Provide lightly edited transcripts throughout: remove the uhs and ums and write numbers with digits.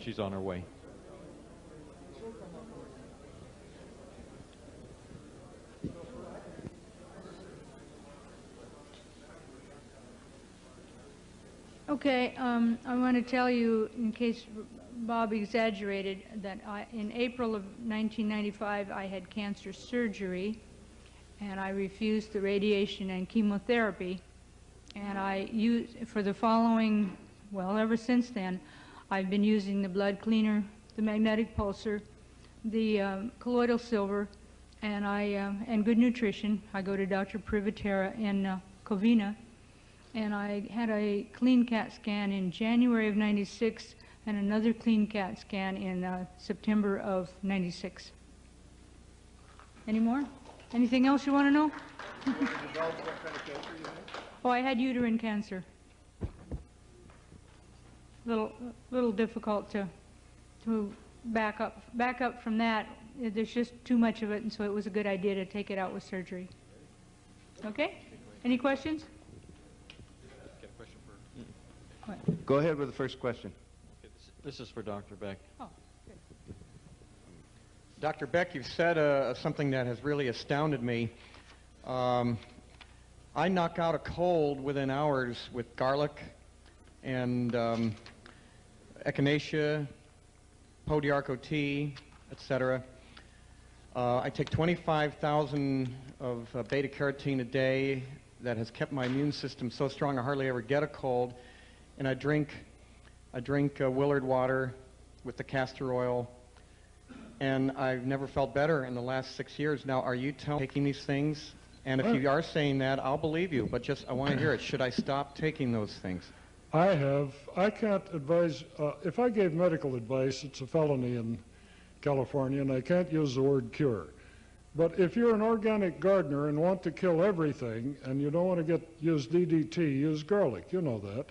She's on her way. Okay, I want to tell you, in case Bob exaggerated, that in April of 1995 I had cancer surgery, and I refused the radiation and chemotherapy, and I used, for the following, well, ever since then, I've been using the blood cleaner, the magnetic pulsar, the colloidal silver, and good nutrition. I go to Dr. Privatera in Covina, and I had a clean CAT scan in January of '96 and another clean CAT scan in September of '96. Any more? Anything else you want to know? What kind of cancer you had? Oh, I had uterine cancer. Little difficult to back up from that. There's just too much of it, and so it was a good idea to take it out with surgery. Okay? Any questions? What? Go ahead with the first question. Okay, this is for Dr. Beck. Oh, good. Dr. Beck, you've said something that has really astounded me. I knock out a cold within hours with garlic and echinacea, podiarco tea, etc. I take 25,000 of beta-carotene a day. That has kept my immune system so strong I hardly ever get a cold. And I drink Willard water with the castor oil, and I've never felt better in the last 6 years. Now, are you taking these things? And if you are saying that, I'll believe you, but just I want to hear it. Should I stop taking those things? I can't advise, if I gave medical advice, it's a felony in California, and I can't use the word cure. But if you're an organic gardener and want to kill everything, and you don't want to use DDT, use garlic. You know that.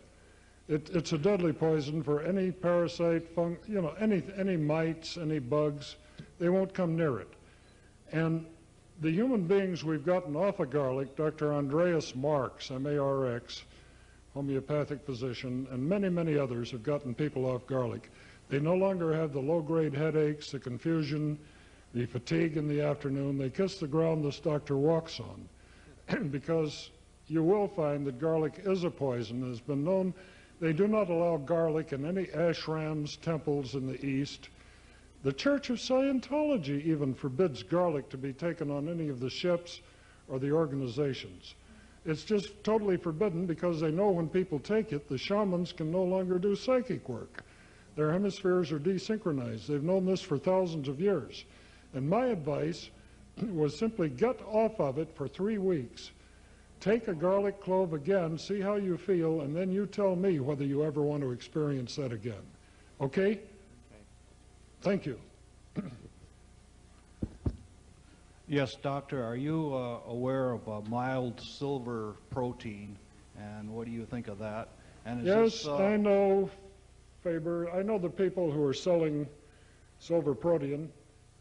It's a deadly poison for any parasite, any mites, any bugs. They won't come near it. And the human beings we've gotten off of garlic, Dr. Andreas Marx, M-A-R-X, homeopathic physician, and many, many others have gotten people off garlic. They no longer have the low-grade headaches, the confusion, the fatigue in the afternoon. They kiss the ground this doctor walks on. Because you will find that garlic is a poison. It has been known. They do not allow garlic in any ashrams, temples in the East. The Church of Scientology even forbids garlic to be taken on any of the ships or the organizations. It's just totally forbidden because they know when people take it, the shamans can no longer do psychic work. Their hemispheres are desynchronized. They've known this for thousands of years. And my advice was simply get off of it for 3 weeks. Take a garlic clove again, see how you feel, and then you tell me whether you ever want to experience that again. Okay? Thank you. Yes, doctor, are you aware of a mild silver protein, and what do you think of that? And yes, I know, Faber. I know the people who are selling silver protein.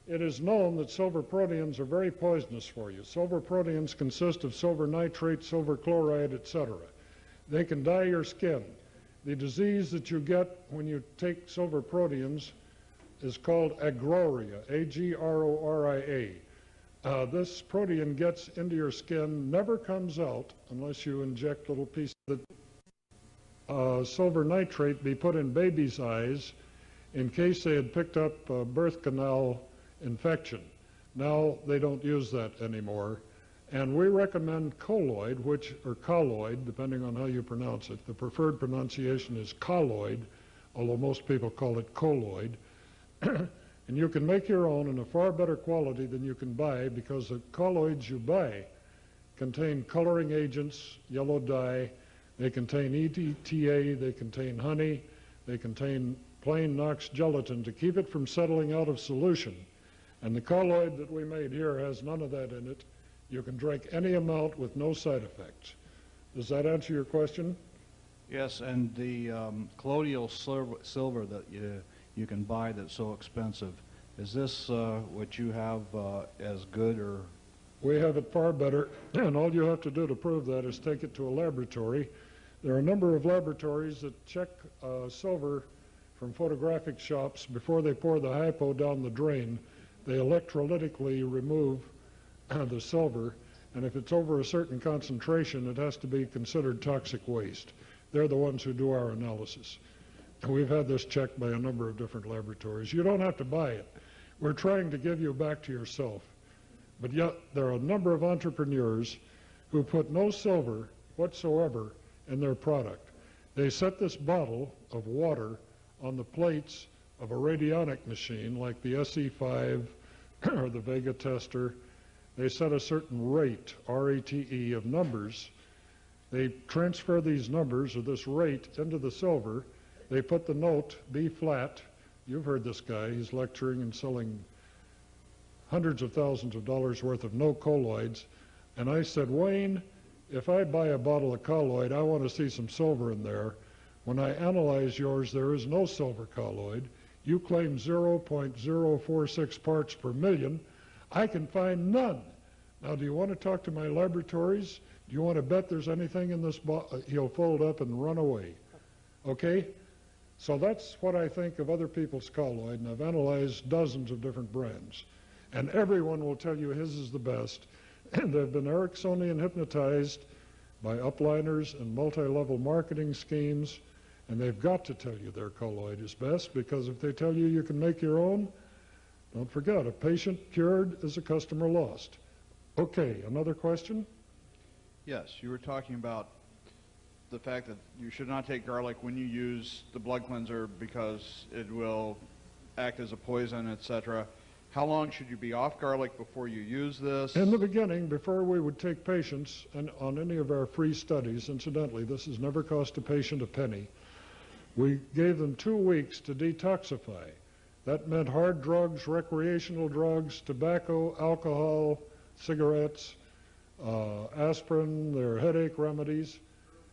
It is known that silver proteins are very poisonous for you. Silver proteins consist of silver nitrate, silver chloride, etc. They can dye your skin. The disease that you get when you take silver proteins is called agroria, A-G-R-O-R-I-A. This protein gets into your skin, never comes out unless you inject little pieces of silver nitrate be put in babies' eyes in case they had picked up a birth canal infection. Now they don't use that anymore. And we recommend colloid, or colloid, depending on how you pronounce it. The preferred pronunciation is colloid, although most people call it colloid. And you can make your own in a far better quality than you can buy, because the colloids you buy contain coloring agents, yellow dye, they contain EDTA, they contain honey, they contain plain Knox gelatin to keep it from settling out of solution. And the colloid that we made here has none of that in it. You can drink any amount with no side effects. Does that answer your question? Yes, and the colloidal silver that you can buy that's so expensive, is this what you have as good, or? We have it far better, and all you have to do to prove that is take it to a laboratory. There are a number of laboratories that check silver from photographic shops, before they pour the hypo down the drain, they electrolytically remove the silver, and if it's over a certain concentration, it has to be considered toxic waste. They're the ones who do our analysis. We've had this checked by a number of different laboratories. You don't have to buy it. We're trying to give you back to yourself. But yet, there are a number of entrepreneurs who put no silver whatsoever in their product. They set this bottle of water on the plates of a radionic machine like the SE5 or the Vega tester. They set a certain rate, R-A-T-E, of numbers. They transfer these numbers or this rate into the silver. They put the note B flat. You've heard this guy. He's lecturing and selling hundreds of thousands of dollars worth of no colloids. And I said, Wayne, if I buy a bottle of colloid, I want to see some silver in there. When I analyze yours, there is no silver colloid. You claim 0.046 parts per million. I can find none. Now, do you want to talk to my laboratories? Do you want to bet there's anything in this bottle? He'll fold up and run away. Okay? So that's what I think of other people's colloid, and I've analyzed dozens of different brands. And everyone will tell you his is the best. And they've been Ericksonian hypnotized by upliners and multi-level marketing schemes, and they've got to tell you their colloid is best, because if they tell you you can make your own, don't forget, a patient cured is a customer lost. Okay, another question? Yes, you were talking about the fact that you should not take garlic when you use the blood cleanser because it will act as a poison, etc. How long should you be off garlic before you use this? In the beginning, before we would take patients and on any of our free studies, incidentally, this has never cost a patient a penny, we gave them 2 weeks to detoxify. That meant hard drugs, recreational drugs, tobacco, alcohol, cigarettes, aspirin, their headache remedies.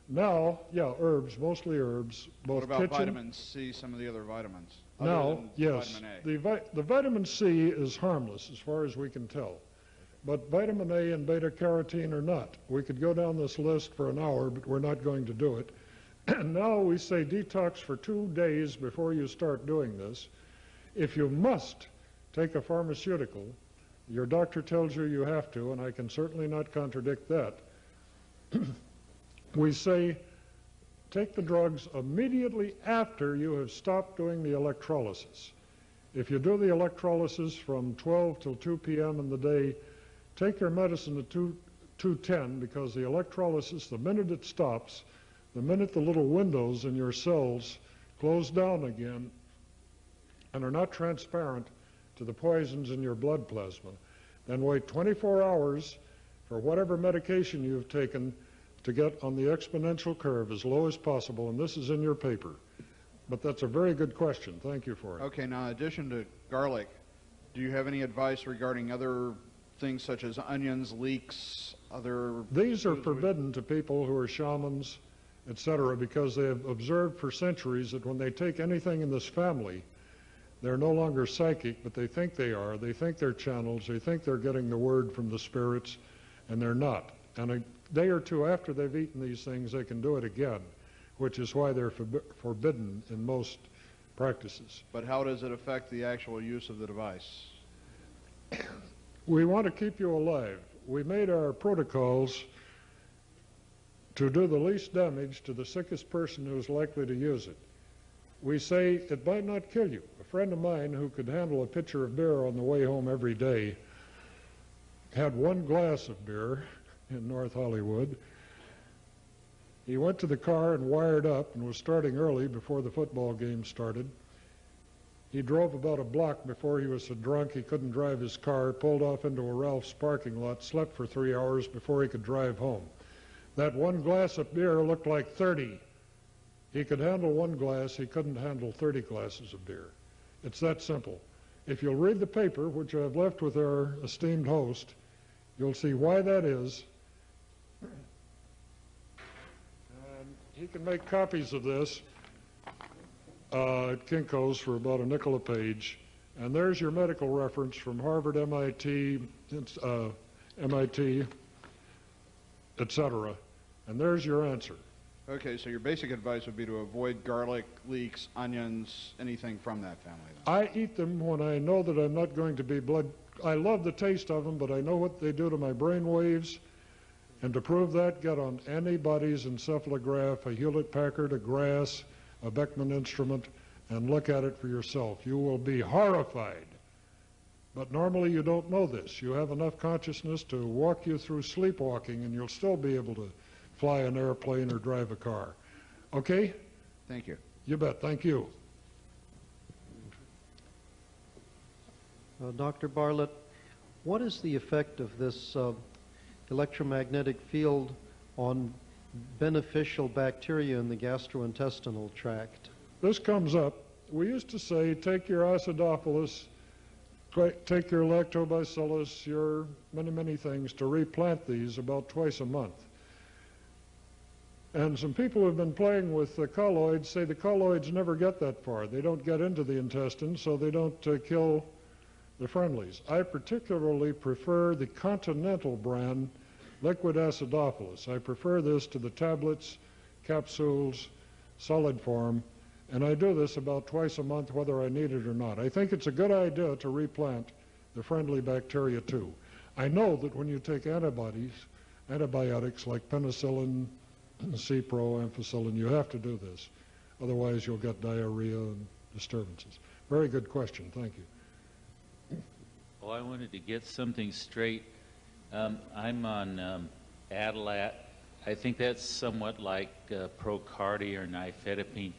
Now, yeah, herbs, mostly herbs. Both what about kitchen, vitamin C, some of the other vitamins? Now, yes, Vitamin A. the vitamin C is harmless as far as we can tell. But vitamin A and beta-carotene are not. We could go down this list for an hour, but we're not going to do it. And now we say detox for 2 days before you start doing this. If you must take a pharmaceutical, your doctor tells you you have to, and I can certainly not contradict that. We say take the drugs immediately after you have stopped doing the electrolysis. If you do the electrolysis from 12 till 2 p.m. in the day, take your medicine at 2:10, because the electrolysis, the minute it stops, the minute the little windows in your cells close down again and are not transparent to the poisons in your blood plasma, then wait 24 hours for whatever medication you've taken to get on the exponential curve as low as possible, and this is in your paper. But that's a very good question. Thank you for it. Okay, now in addition to garlic, do you have any advice regarding other things such as onions, leeks, other... These are forbidden to people who are shamans, etc., because they have observed for centuries that when they take anything in this family, they're no longer psychic, but they think they are. They think they're channels. They think they're getting the word from the spirits, and they're not. And a day or two after they've eaten these things, they can do it again, which is why they're forbidden in most practices. But how does it affect the actual use of the device? We want to keep you alive. We made our protocols to do the least damage to the sickest person who's likely to use it. We say it might not kill you. A friend of mine who could handle a pitcher of beer on the way home every day had 1 glass of beer in North Hollywood. He went to the car and wired up and was starting early before the football game started. He drove about a block before he was so drunk he couldn't drive his car, pulled off into a Ralph's parking lot, slept for 3 hours before he could drive home. That 1 glass of beer looked like 30. He could handle 1 glass, he couldn't handle 30 glasses of beer. It's that simple. If you'll read the paper, which I've left with our esteemed host, you'll see why that is. And he can make copies of this at Kinko's for about $0.05 a page. And there's your medical reference from Harvard, MIT, etc. And there's your answer. Okay, so your basic advice would be to avoid garlic, leeks, onions, anything from that family then? I eat them when I know that I'm not going to be blood. I love the taste of them, but I know what they do to my brain waves. And to prove that, get on anybody's encephalograph, a Hewlett-Packard, a Grass, a Beckman instrument, and look at it for yourself. You will be horrified. But normally you don't know this. You have enough consciousness to walk you through sleepwalking, and you'll still be able to fly an airplane or drive a car. Okay? Thank you. You bet. Thank you. Dr. Bartlett, what is the effect of this electromagnetic field on beneficial bacteria in the gastrointestinal tract? This comes up. We used to say, take your acidophilus, take your lactobacillus, your many things, to replant these about twice a month. And some people who have been playing with the colloids say the colloids never get that far. They don't get into the intestine, so they don't kill the friendlies. I particularly prefer the Continental brand liquid acidophilus. I prefer this to the tablets, capsules, solid form, and I do this about twice a month whether I need it or not. I think it's a good idea to replant the friendly bacteria too. I know that when you take antibiotics like penicillin, Cipro, ampicillin, you have to do this. Otherwise you'll get diarrhea and disturbances. Very good question. Thank you. Well, I wanted to get something straight. I'm on Adalat. I think that's somewhat like Procardia or nifedipine.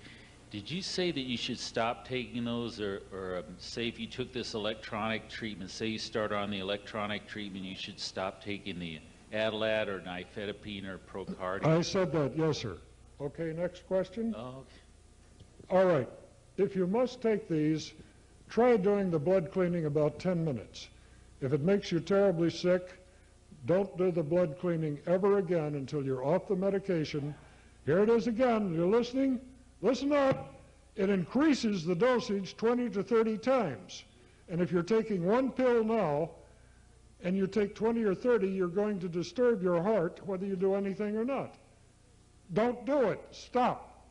Did you say that you should stop taking those, or say if you took this electronic treatment, say you start on the electronic treatment, you should stop taking the Adalat or nifedipine or Procardia? I said that, yes, sir. Okay, next question. Oh, okay. All right. If you must take these, try doing the blood cleaning about 10 minutes. If it makes you terribly sick, don't do the blood cleaning ever again until you're off the medication. Here it is again. You're listening? Listen up. It increases the dosage 20 to 30 times. And if you're taking one pill now and you take 20 or 30, you're going to disturb your heart whether you do anything or not. Don't do it. Stop.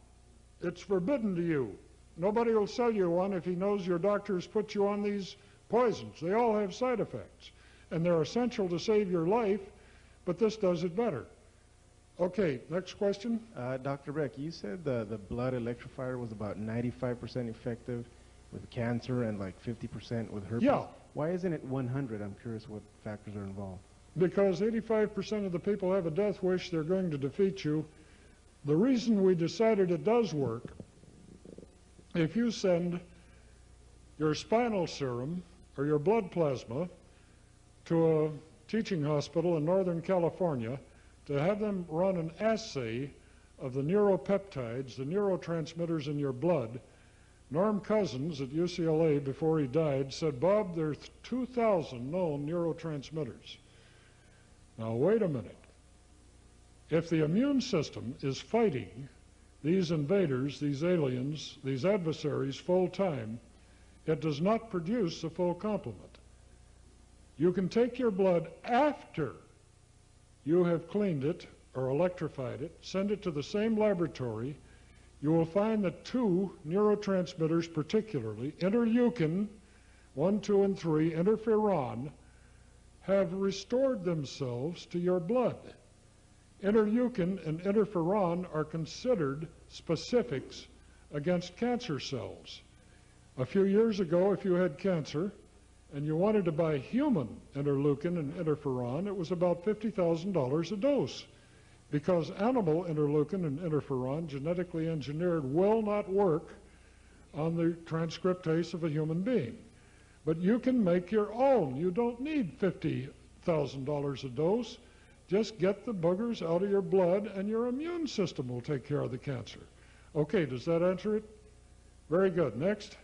It's forbidden to you. Nobody will sell you one if he knows your doctor's put you on these poisons. They all have side effects, and they're essential to save your life, but this does it better. Okay, next question. Dr. Beck, you said the blood electrifier was about 95% effective with cancer and like 50% with herpes. Yeah. Why isn't it 100? I'm curious what factors are involved. Because 85% of the people have a death wish, they're going to defeat you. The reason we decided it does work, if you send your spinal serum or your blood plasma to a teaching hospital in Northern California to have them run an assay of the neuropeptides, the neurotransmitters in your blood, Norm Cousins at UCLA, before he died, said, Bob, there are 2,000 known neurotransmitters. Now, wait a minute. If the immune system is fighting these invaders, these aliens, these adversaries full time, it does not produce a full complement. You can take your blood after you have cleaned it or electrified it, send it to the same laboratory. You will find that two neurotransmitters, particularly interleukin 1, 2, and 3, interferon, have restored themselves to your blood. Interleukin and interferon are considered specifics against cancer cells. A few years ago, if you had cancer and you wanted to buy human interleukin and interferon, it was about $50,000 a dose, because animal interleukin and interferon, genetically engineered, will not work on the transcriptase of a human being. But you can make your own. You don't need $50,000 a dose. Just get the boogers out of your blood and your immune system will take care of the cancer. Okay, does that answer it? Very good. Next.